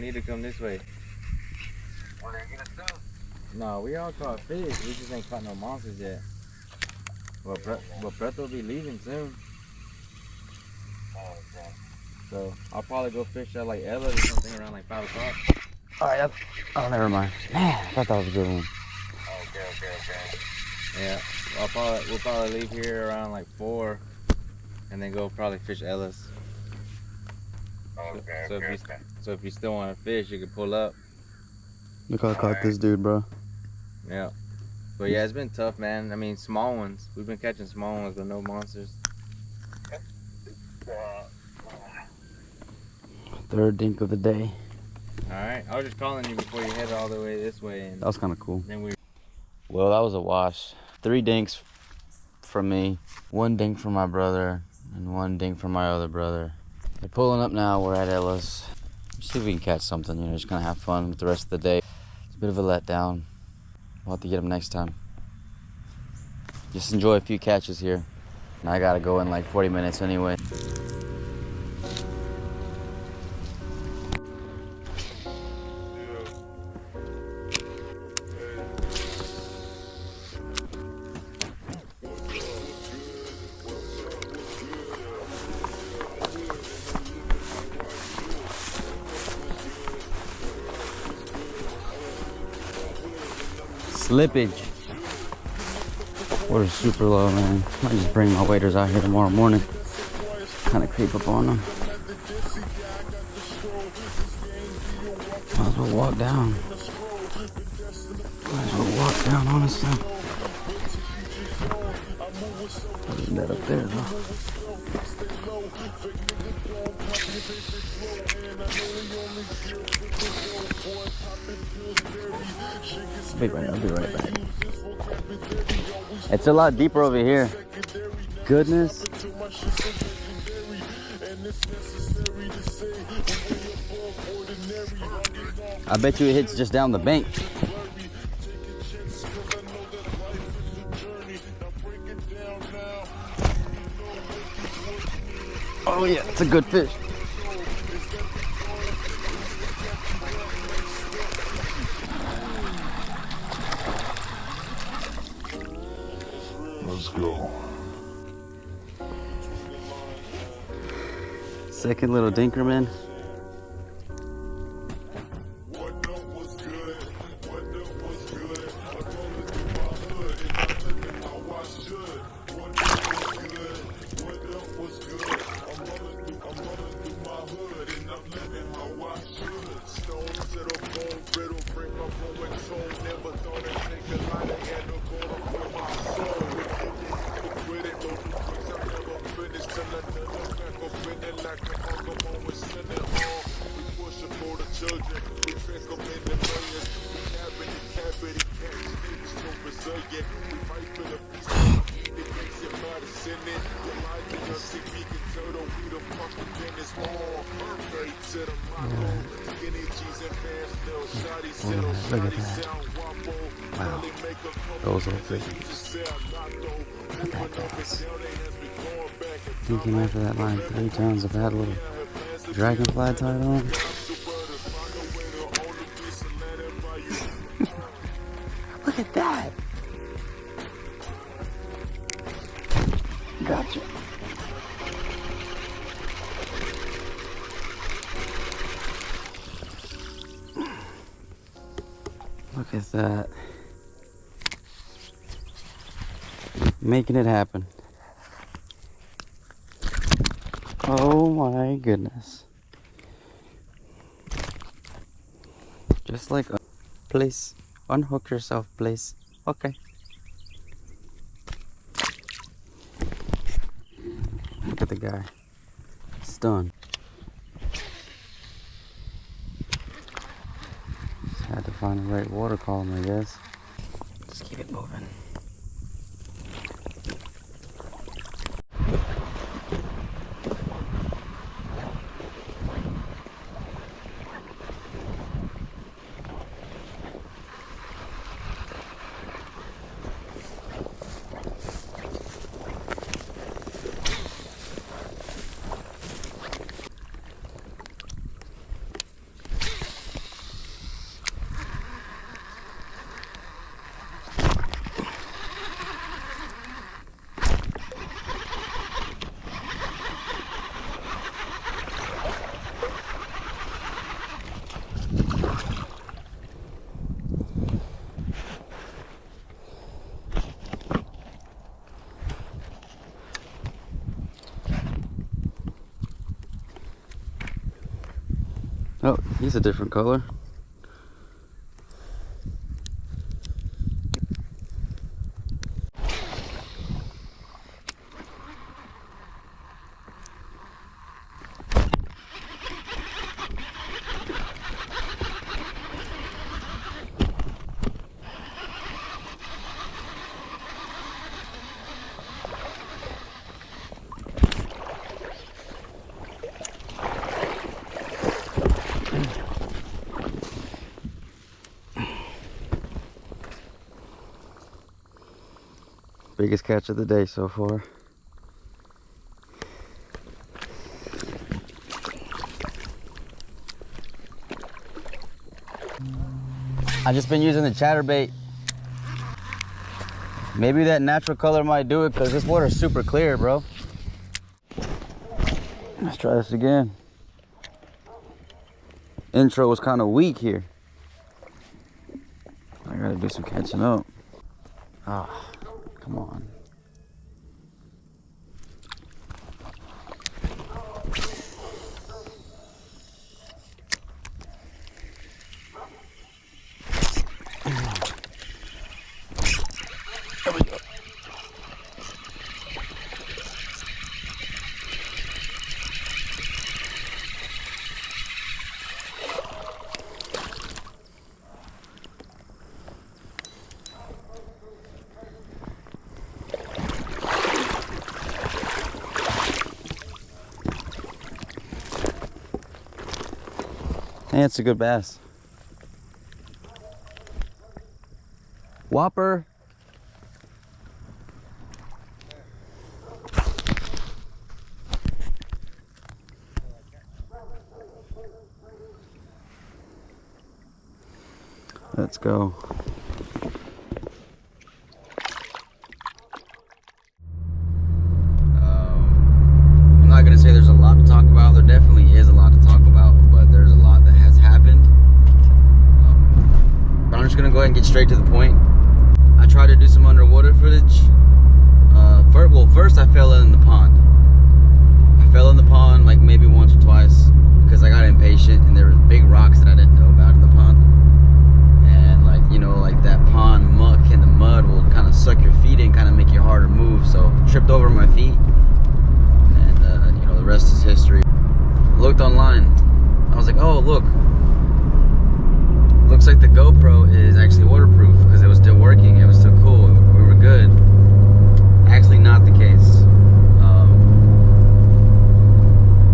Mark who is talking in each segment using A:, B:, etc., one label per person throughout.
A: need to come this way.
B: What are you gonna do?
A: No, we all caught fish. We just ain't caught no monsters yet. But Breath will be leaving soon.
B: Oh, okay.
A: So I'll probably go fish at like Ella or something around like 5 o'clock.
C: Alright, oh, never mind. Man, I thought that was a good one.
B: Okay.
A: Yeah, we'll probably leave here around like 4 and then go probably fish Ella's. So if you still want to fish, you can pull up.
C: Look how I caught this dude, bro.
A: Yeah. But yeah, it's been tough, man. I mean, small ones. We've been catching small ones, but no monsters.
C: Third dink of the day.
A: Alright, I was just calling you before you headed all the way this way. And
C: that was kind of cool.
A: Then
C: Well, that was a wash. 3 dinks from me, 1 dink from my brother, and 1 dink from my other brother. They're pulling up now. We're at Ella's. See if we can catch something. You know, just gonna have fun with the rest of the day. It's a bit of a letdown. We'll have to get them next time. Just enjoy a few catches here. And I gotta go in like 40 minutes anyway. Slippage. Water's super low, man. I might just bring my waders out here tomorrow morning. Kind of creep up on them. Might as well walk down. Might as well walk down, honestly. There's that up there, though. I'll be right back. It's a lot deeper over here. Goodness. I bet you it hits just down the bank. Oh yeah, it's a good fish.
B: Let's go.
C: Second little dinkerman. Look at that. Wow. Those little fish. Look at that bass. He came after that line 3 times. I've had a little dragonfly tied on. Look at that. Gotcha. Look at that. Making it happen. Oh my goodness. Just like, please, unhook yourself, please. Okay. Look at the guy. Stunned. Just had to find the right water column, I guess. Just keep it moving. He's a different color. Biggest catch of the day so far. I just been using the chatterbait. Maybe that natural color might do it because this water's super clear, bro. Let's try this again. Intro was kind of weak here. I gotta do some catching up. Ah, come on. There we go. Hey, it's a good bass. Whopper. Let's go. I'm not gonna say there's a lot to talk about. There definitely is a lot to talk about, but there's a lot that has happened. But I'm just gonna go ahead and get straight to the point. I tried to do some underwater footage. First I fell in the pond. I fell in the pond like maybe once or twice because I got impatient and there was big rocks that I didn't know about in the pond. And like, you know, like that pond muck and the mud will kind of suck your feet in, kind of make you harder move. So I tripped over my feet and you know, the rest is history. I looked online. I was like, oh look, looks like the GoPro is actually waterproof because it was still working. It was still cool. We were good. Actually not the case.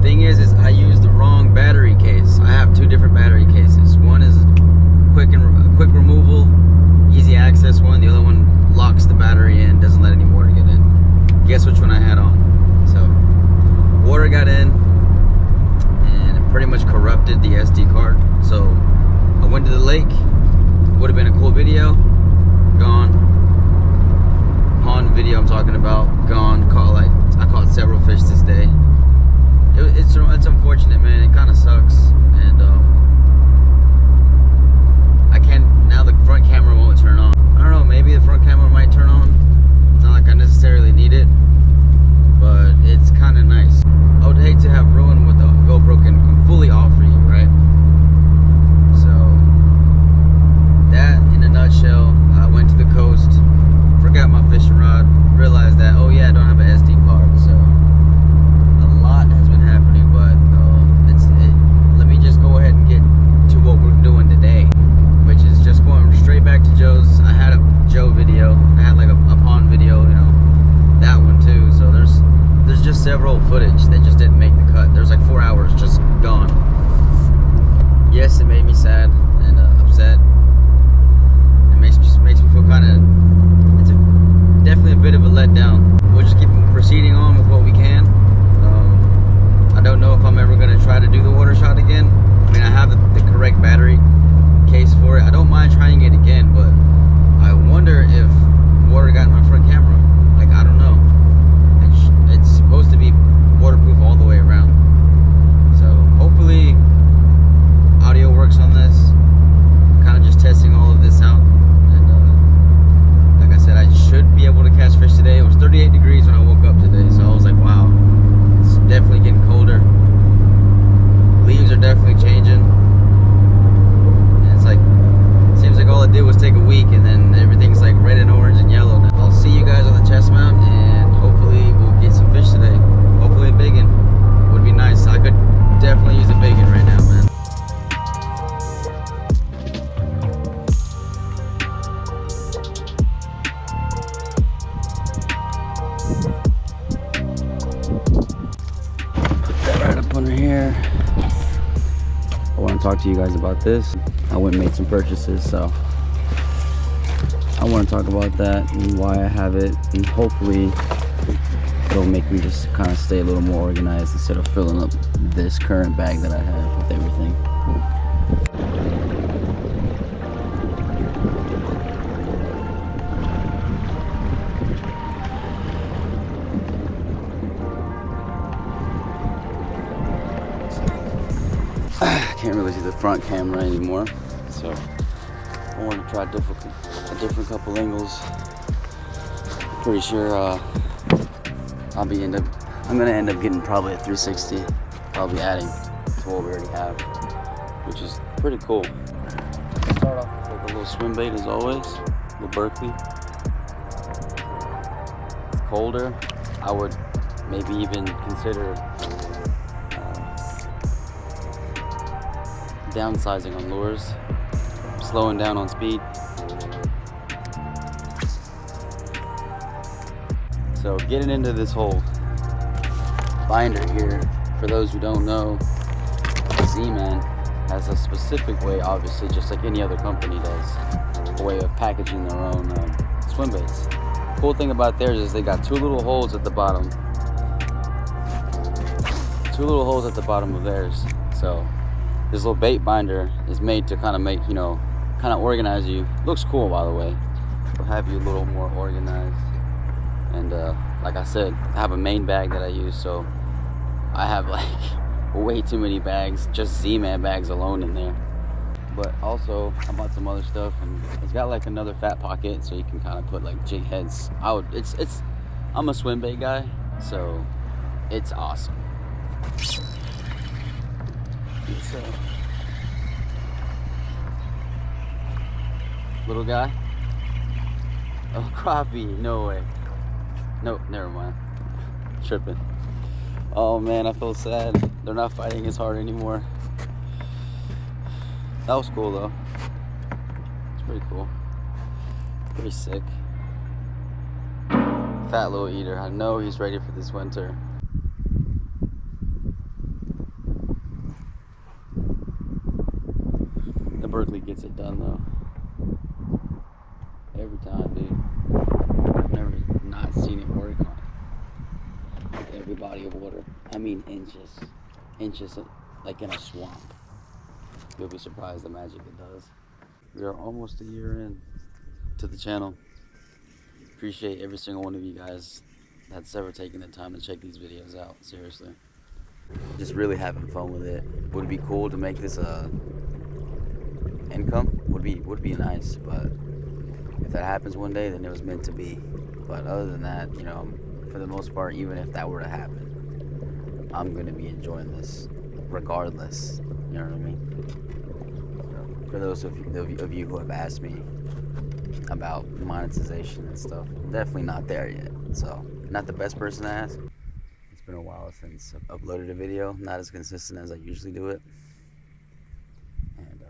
C: Thing is I used the wrong battery case. I have two different battery cases. One is quick removal, easy access one. The other one locks the battery in, doesn't let any water get in. Guess which one I had on? So water got in and it pretty much corrupted the SD card. So I went to the lake. Would have been a cool video. Gone. Pond video I'm talking about. Gone. I caught several fish this day. It's unfortunate, man. It kind of sucks, and I can't. Now the front camera won't turn on. I don't know. Maybe the front camera might turn on. It's not like I necessarily need it, but it's kind of nice. I would hate to have ruined what the GoPro can fully offer you, right? So that, in a nutshell, I went to the coast, forgot my fishing rod, realized that, oh yeah, I don't have an SD card, so a lot has been happening, but let me just go ahead and get to what we're doing today, which is just going straight back to Joe's. I had a Joe video, I had like a pond video, you know, that one too, so there's just several footage that just didn't make the cut. There's like 4 hours just gone. Yes, it made me sad and upset. It makes me feel kind of, it's definitely a bit of a letdown. We'll just keep proceeding on with what we can. I don't know if I'm ever going to try to do the water shot again. I mean, I have the correct battery case for it. I don't mind trying it again, but I wonder if water got in my front camera. Like, I don't know. It's supposed to be waterproof all the way around. So hopefully audio works on this. Kind of just testing all of this out. And like I said, I should be able to catch fish today. It was 38 degrees when I woke up today, so I was like, wow, it's definitely getting colder. Leaves are definitely changing. to talk to you guys about this. I went and made some purchases, so I want to talk about that and why I have it, and hopefully it'll make me just kind of stay a little more organized instead of filling up this current bag that I have with everything. I can't really see the front camera anymore, so I want to try a different couple angles. Pretty sure I'm gonna end up getting probably a 360. I'll be adding to what we already have, which is pretty cool. Start off with like a little swim bait as always, a little Berkeley. It's colder. I would maybe even consider downsizing on lures, slowing down on speed. So getting into this whole binder here, for those who don't know, Z-Man has a specific way, obviously, just like any other company does, a way of packaging their own swim baits. Cool thing about theirs is they got two little holes at the bottom. Two little holes at the bottom of theirs. So this little bait binder is made to kind of make, you know, kind of organize you. Looks cool, by the way. It'll have you a little more organized. And like I said, I have a main bag that I use, so I have like way too many bags, just Z-Man bags alone in there. But also, I bought some other stuff, and it's got like another fat pocket, so you can kind of put like jig heads. I'm a swim bait guy, so it's awesome. So, little guy. Oh, crappie, no way. No, never mind. Tripping. Oh man, I feel sad. They're not fighting as hard anymore. That was cool though. It's pretty cool. Pretty sick. Fat little eater. I know he's ready for this winter. The Berkeley gets it done though. Every time, dude. I've never not seen it work on every body of water. I mean inches like in a swamp. You'll be surprised the magic it does. We are almost a year in to the channel. Appreciate every single one of you guys that's ever taken the time to check these videos out. Seriously, just really having fun with it. Would it be cool to make this a income? Would be nice, but if that happens one day, then it was meant to be. But other than that, you know, for the most part, even if that were to happen, I'm gonna be enjoying this regardless. You know what I mean? So, for those of you who have asked me about monetization and stuff, I'm definitely not there yet. So, not the best person to ask. It's been a while since I've uploaded a video, not as consistent as I usually do it. And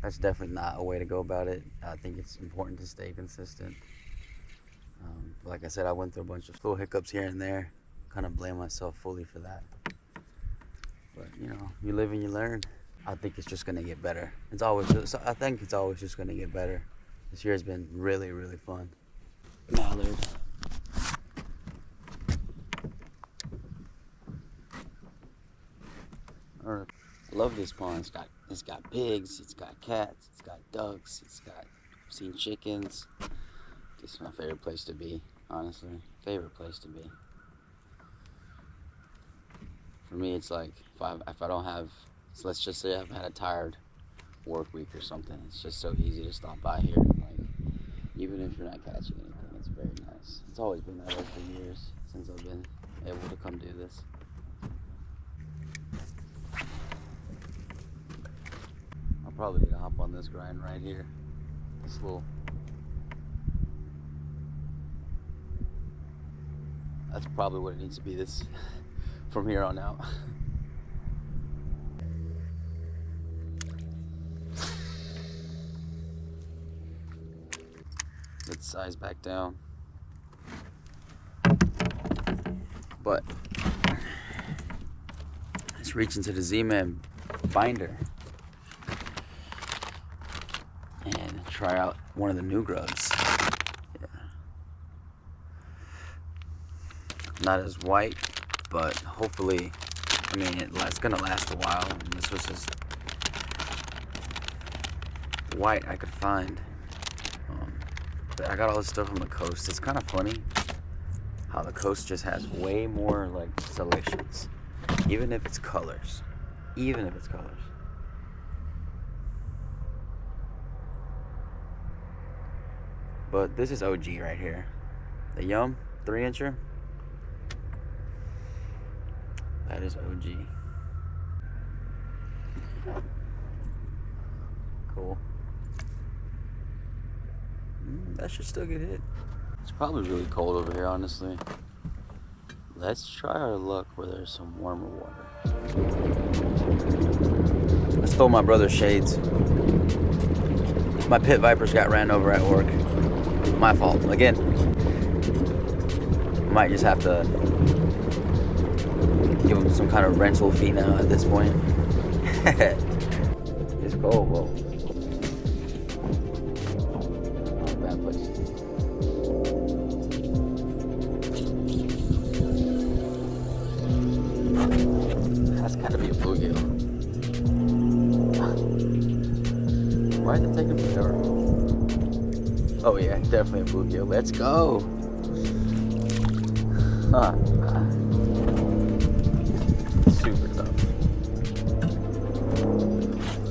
C: that's definitely not a way to go about it. I think it's important to stay consistent. Like I said, I went through a bunch of little hiccups here and there. Kind of blame myself fully for that. But you know, you live and you learn. I think it's just gonna get better. I think it's always just gonna get better. This year has been really, really fun. Mallard. I love this pond. It's got pigs, it's got cats, it's got ducks, I've seen chickens. It's my favorite place to be, honestly. Favorite place to be. For me, it's like if I don't have, so let's just say I've had a tired work week or something, it's just so easy to stop by here. Like, even if you're not catching anything, it's very nice. It's always been that way for years since I've been able to come do this. I'll probably need to hop on this grind right here. This little. That's probably what it needs to be this from here on out. Let's size back down. But let's reach into the Z-Man binder. try out one of the new grubs. Yeah. Not as white, but hopefully, I mean, it's gonna last a while. And this was just white I could find. But I got all this stuff from the coast. It's kind of funny how the coast just has way more like selections, even if it's colors. Even if it's colors. But this is OG right here. The Yum 3-incher. That is OG. Cool. That should still get hit. It's probably really cold over here, honestly. Let's try our luck where there's some warmer water. I stole my brother's shades. My pit vipers got ran over at work. My fault. Again. Might just have to give him some kind of rental fee now at this point. It's cold, whoa. Bad place. That's gotta be a bluegill. Why is it taking forever? Oh yeah, definitely a bluegill. Let's go. Super tough.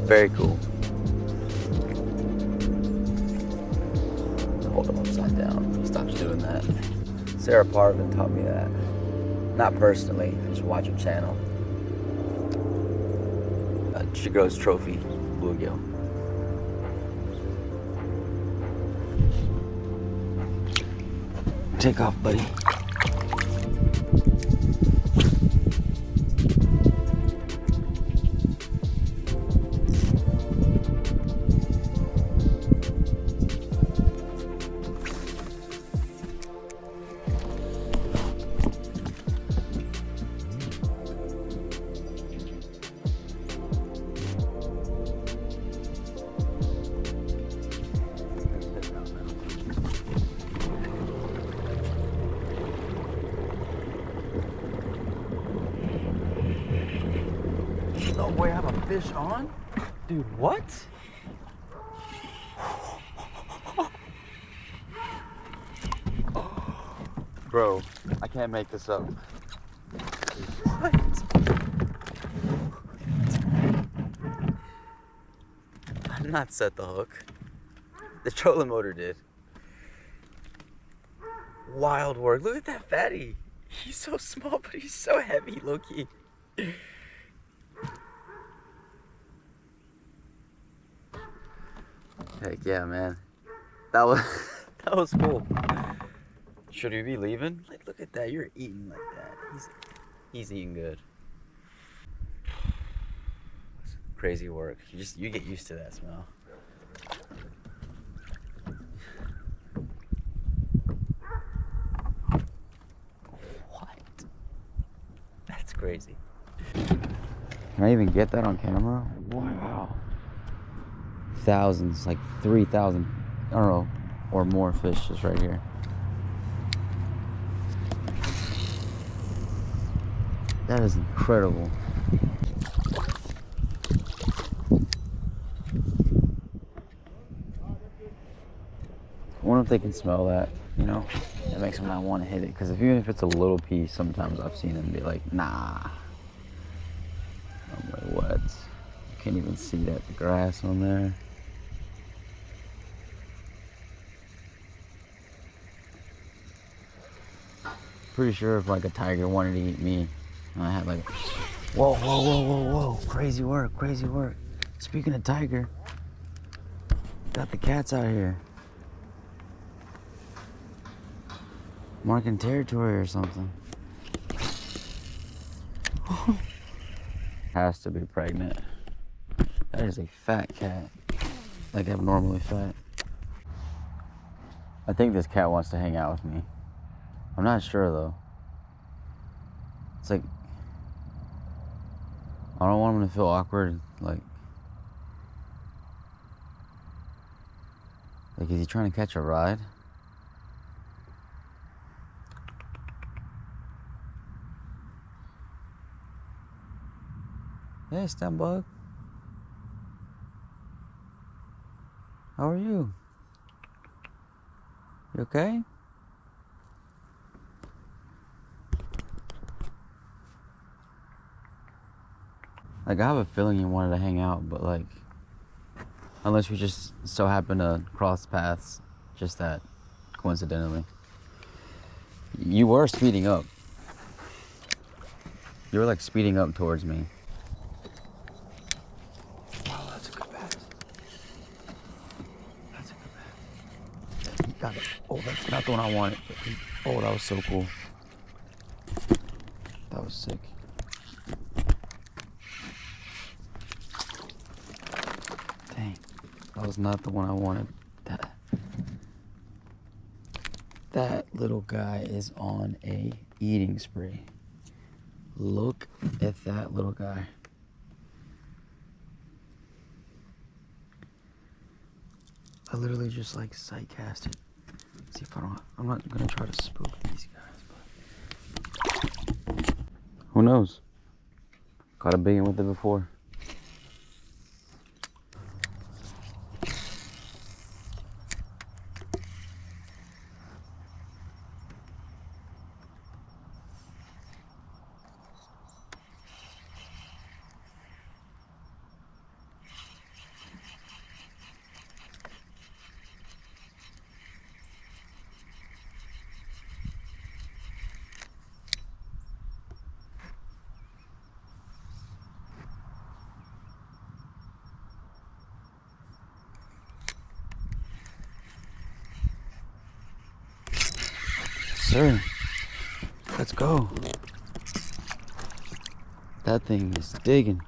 C: Very cool. Hold them upside down. He stops doing that. Sarah Parvin taught me that. Not personally, I just watch her channel. She grows trophy bluegill. Take off, buddy. No way I have a fish on? Dude, what? Bro, I can't make this up. What? I did not set the hook. The trolling motor did. Wild work. Look at that fatty. He's so small, but he's so heavy, low-key. Heck yeah, man. That was cool. Should we be leaving? Like, look at that. You're eating like that. He's eating good. It's crazy work. You get used to that smell. What? That's crazy. Can I even get that on camera? Wow. Thousands, like 3,000, I don't know, or more fish just right here. That is incredible. I wonder if they can smell that, you know? That makes them not want to hit it, because even if it's a little piece, sometimes I've seen them be like, nah. I'm like, what? You can't even see that, the grass on there. Pretty sure if like a tiger wanted to eat me, I had like, whoa, whoa, whoa, whoa, whoa, crazy work, crazy work. Speaking of tiger, got the cats out here. Marking territory or something. Has to be pregnant. That is a fat cat, like abnormally fat. I think this cat wants to hang out with me. I'm not sure though. It's like, I don't want him to feel awkward, like, Like, is he trying to catch a ride? Hey, stem bug. How are you? You okay? Like, I have a feeling you wanted to hang out, but like, unless we just so happen to cross paths, just that coincidentally. You were speeding up. You were like speeding up towards me. Oh, that's a good pass. That's a good pass. Got it. Oh, that's not the one I wanted. Oh, that was so cool. That was sick. Dang, that was not the one I wanted. That little guy is on a eating spree. Look at that little guy. I literally just like sight cast it. See if I don't. I'm not gonna try to spook these guys, but who knows? Caught a big one with it before. Sir, let's go. That thing is digging.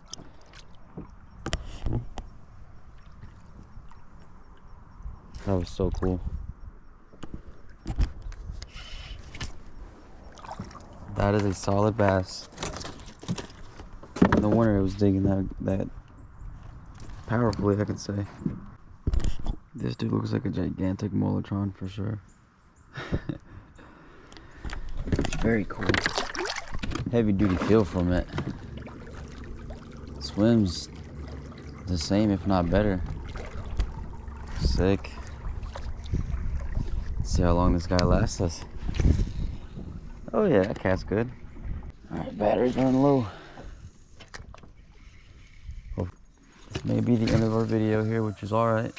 C: That was so cool. That is a solid bass. No wonder it was digging that powerfully, I could say. This dude looks like a gigantic molotron for sure. Very cool. Heavy duty feel from it. Swims the same, if not better. Sick. See how long this guy lasts us. Oh yeah, that cat's good. Alright, battery's running low. Well, this may be the end of our video here, which is alright.